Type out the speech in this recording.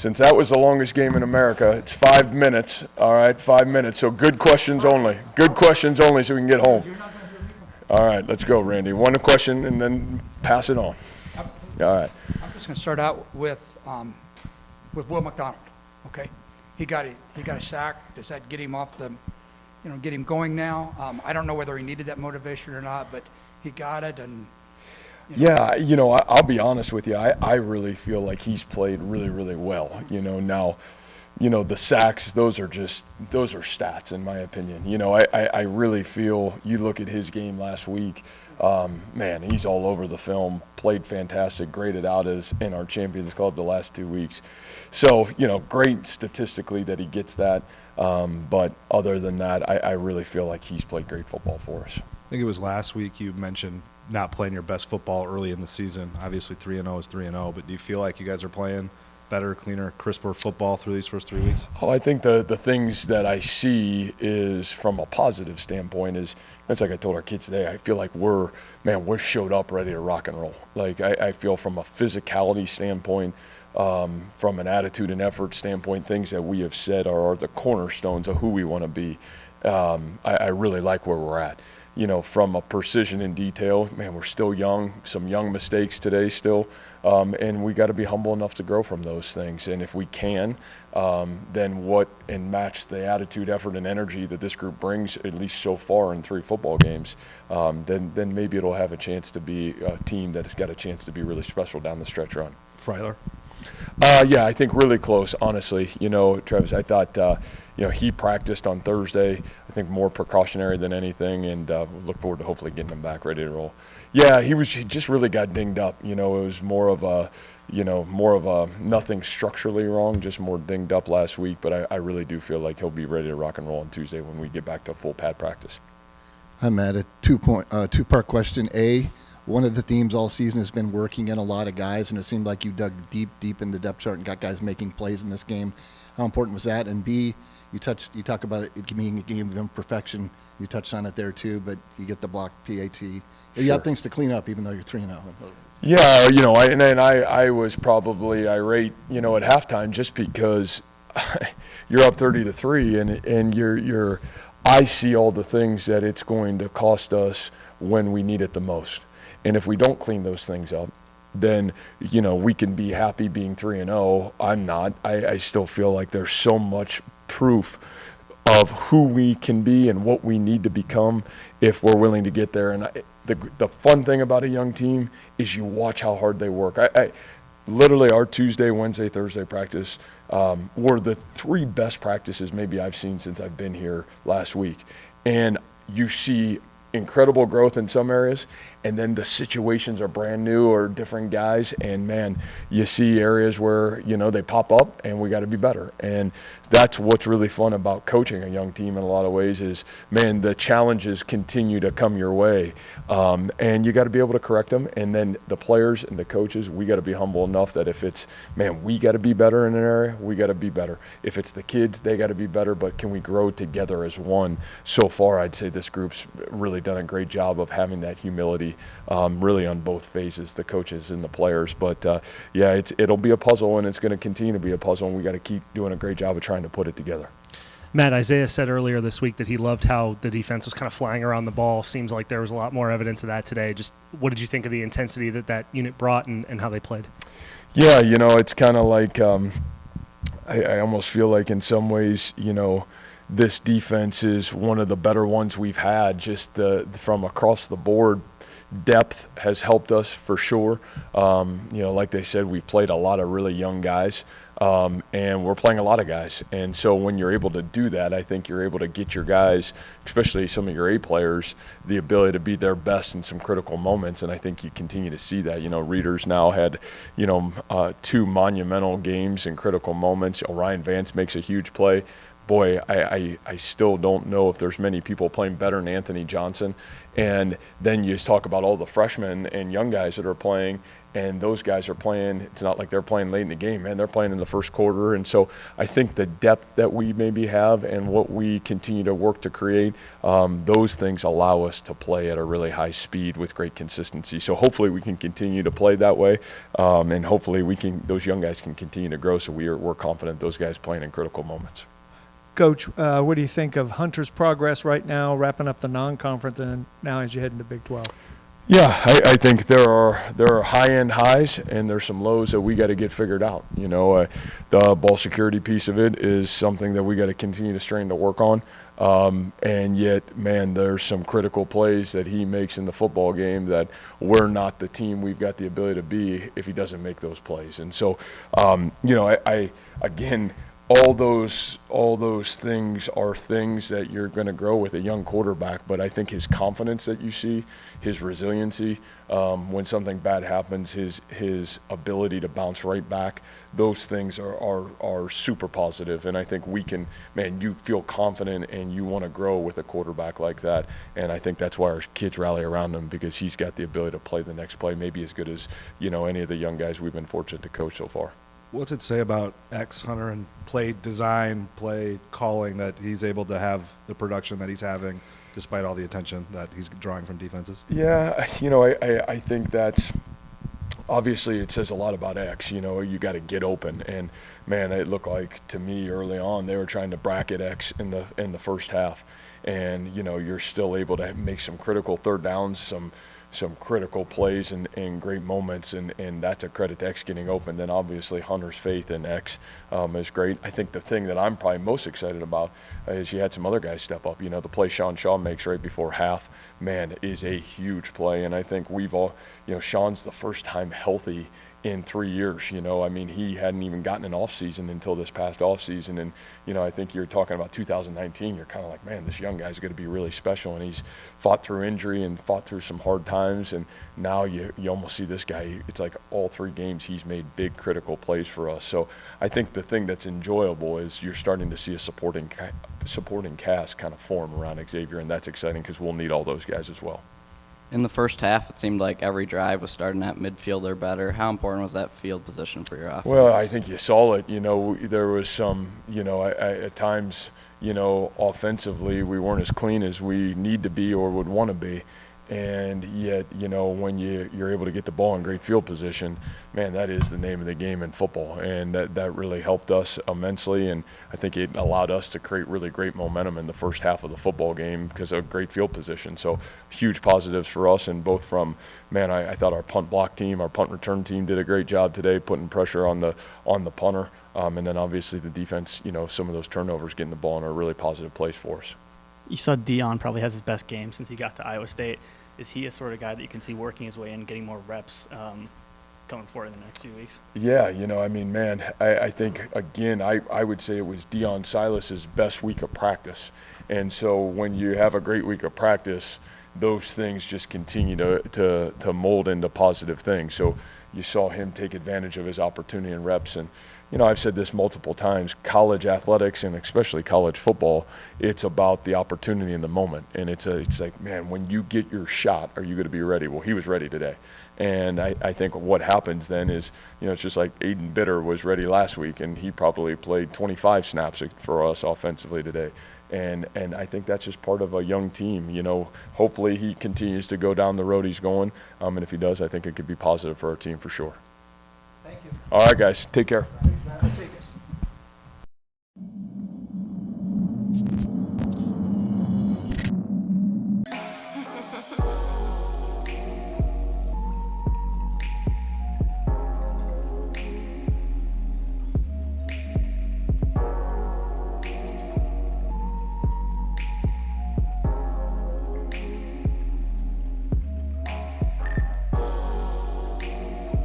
Since that was the longest game in America, it's 5 minutes. All right, 5 minutes. So good questions only. Good questions only so we can get home. All right, let's go, Randy. One question and then pass it on. Absolutely. All right. I'm just going to start out with Will McDonald. Okay, he got a sack. Does that get him off the, get him going now? I don't know whether he needed that motivation or not, but he got it. And yeah, I'll be honest with you. I really feel like he's played really, really well. Now, the sacks, those are stats in my opinion. I really feel you look at his game last week, man, he's all over the film, played fantastic, graded out as in our Champions Club the last 2 weeks. So, great statistically that he gets that. But other than that, I really feel like he's played great football for us. I think it was last week you mentioned not playing your best football early in the season. Obviously 3-0 is 3-0, but do you feel like you guys are playing better, cleaner, crisper football through these first 3 weeks? Oh, I think the things that I see is from a positive standpoint is, it's like I told our kids today, I feel like we're showed up ready to rock and roll. Like I feel from a physicality standpoint, from an attitude and effort standpoint, things that we have said are the cornerstones of who we want to be. I really like where we're at. From a precision and detail, man, we're still young, some young mistakes today still, and we got to be humble enough to grow from those things. And if we can, then match the attitude, effort, and energy that this group brings, at least so far in 3 football games, then maybe it'll have a chance to be a team that has got a chance to be really special down the stretch run. Freiler? Yeah, I think really close, honestly. Travis, I thought, he practiced on Thursday, I think more precautionary than anything, and look forward to hopefully getting him back ready to roll. Yeah, he just really got dinged up. It was more of a nothing structurally wrong, just more dinged up last week, but I really do feel like he'll be ready to rock and roll on Tuesday when we get back to full pad practice. Hi, Matt. A two-part question. A, one of the themes all season has been working in a lot of guys, and it seemed like you dug deep in the depth chart and got guys making plays in this game. How important was that? And B, you talk about it being a game of imperfection. You touched on it there too, but you get the block PAT. You have things to clean up, even though you're 3-0. Yeah, I was probably irate, at halftime just because you're up 30-3, and I see all the things that it's going to cost us when we need it the most. And if we don't clean those things up, then, we can be happy being 3-0. I'm not. I still feel like there's so much proof of who we can be and what we need to become if we're willing to get there. And the fun thing about a young team is you watch how hard they work. I literally, our Tuesday, Wednesday, Thursday practice were the 3 best practices maybe I've seen since I've been here last week. And you see incredible growth in some areas, and then the situations are brand new or different guys, and man, you see areas where they pop up and we got to be better. And that's what's really fun about coaching a young team in a lot of ways is, man, the challenges continue to come your way, and you got to be able to correct them. And then the players and the coaches, we got to be humble enough that if it's, man, we got to be better in an area, we got to be better. If it's the kids, they got to be better, but can we grow together as one? So far, I'd say this group's really done a great job of having that humility, really on both phases, the coaches and the players. But yeah, it'll be a puzzle, and it's going to continue to be a puzzle, and we got to keep doing a great job of trying to put it together. Matt, Isaiah said earlier this week that he loved how the defense was kind of flying around the ball. Seems like there was a lot more evidence of that today. Just what did you think of the intensity that unit brought and how they played? Yeah, it's kind of like I almost feel like in some ways, this defense is one of the better ones we've had, just from across the board. Depth has helped us for sure. Like they said, we've played a lot of really young guys, and we're playing a lot of guys. And so when you're able to do that, I think you're able to get your guys, especially some of your A players, the ability to be their best in some critical moments. And I think you continue to see that. Readers now had, 2 monumental games in critical moments. Ryan Vance makes a huge play. Boy, I still don't know if there's many people playing better than Anthony Johnson. And then you just talk about all the freshmen and young guys that are playing, and those guys are playing. It's not like they're playing late in the game, man. They're playing in the first quarter. And so I think the depth that we maybe have and what we continue to work to create, those things allow us to play at a really high speed with great consistency. So hopefully we can continue to play that way, and hopefully those young guys can continue to grow, so we're confident those guys playing in critical moments. Coach, what do you think of Hunter's progress right now, wrapping up the non-conference, and now as you head into Big 12? Yeah, I think there are high-end highs and there's some lows that we got to get figured out. The ball security piece of it is something that we got to continue to strain to work on. And yet, man, there's some critical plays that he makes in the football game that we're not the team we've got the ability to be if he doesn't make those plays. And so, I again, all those things are things that you're going to grow with a young quarterback, but I think his confidence that you see, his resiliency, when something bad happens, his ability to bounce right back, those things are super positive. And I think you feel confident and you want to grow with a quarterback like that. And I think that's why our kids rally around him, because he's got the ability to play the next play, maybe as good as, any of the young guys we've been fortunate to coach so far. What's it say about X, Hunter, and play design, play calling, that he's able to have the production that he's having despite all the attention that he's drawing from defenses? Yeah, I think that's obviously it says a lot about X. You got to get open, and man, it looked like to me early on they were trying to bracket X in the first half, and you're still able to make some critical third downs, some critical plays and great moments, and that's a credit to X getting open. Then obviously Hunter's faith in X is great. I think the thing that I'm probably most excited about is you had some other guys step up. The play Sean Shaw makes right before half, man, is a huge play. And I think we've all, Sean's the first time healthy in 3 years. He hadn't even gotten an off season until this past off season. And, I think you're talking about 2019, you're kind of like, man, this young guy's going to be really special. And he's fought through injury and fought through some hard times. And now you almost see this guy, it's like all 3 games he's made big critical plays for us. So I think the thing that's enjoyable is you're starting to see a supporting cast kind of form around Xavier. And that's exciting because we'll need all those guys as well. In the first half, it seemed like every drive was starting at midfield or better. How important was that field position for your offense? Well, I think you saw it. There was some, at times, offensively, we weren't as clean as we need to be or would want to be. And yet, when you're able to get the ball in great field position, man, that is the name of the game in football. And that really helped us immensely. And I think it allowed us to create really great momentum in the first half of the football game because of great field position. So huge positives for us. And both from, man, I thought our punt block team, our punt return team did a great job today putting pressure on the punter. And then obviously the defense, some of those turnovers getting the ball in a really positive place for us. You saw Dion probably has his best game since he got to Iowa State. Is he a sort of guy that you can see working his way in, getting more reps coming forward in the next few weeks? Yeah, man, I think, again, I would say it was Dion Silas's best week of practice. And so when you have a great week of practice, those things just continue to mold into positive things. So you saw him take advantage of his opportunity and reps. And, I've said this multiple times, college athletics and especially college football, it's about the opportunity in the moment. And it's like, man, when you get your shot, are you going to be ready? Well, he was ready today. And I think what happens then is, it's just like Aiden Bitter was ready last week, and he probably played 25 snaps for us offensively today. And I think that's just part of a young team. Hopefully he continues to go down the road he's going. And if he does, I think it could be positive for our team for sure. Thank you. All right, guys. Take care. Thanks, Matt.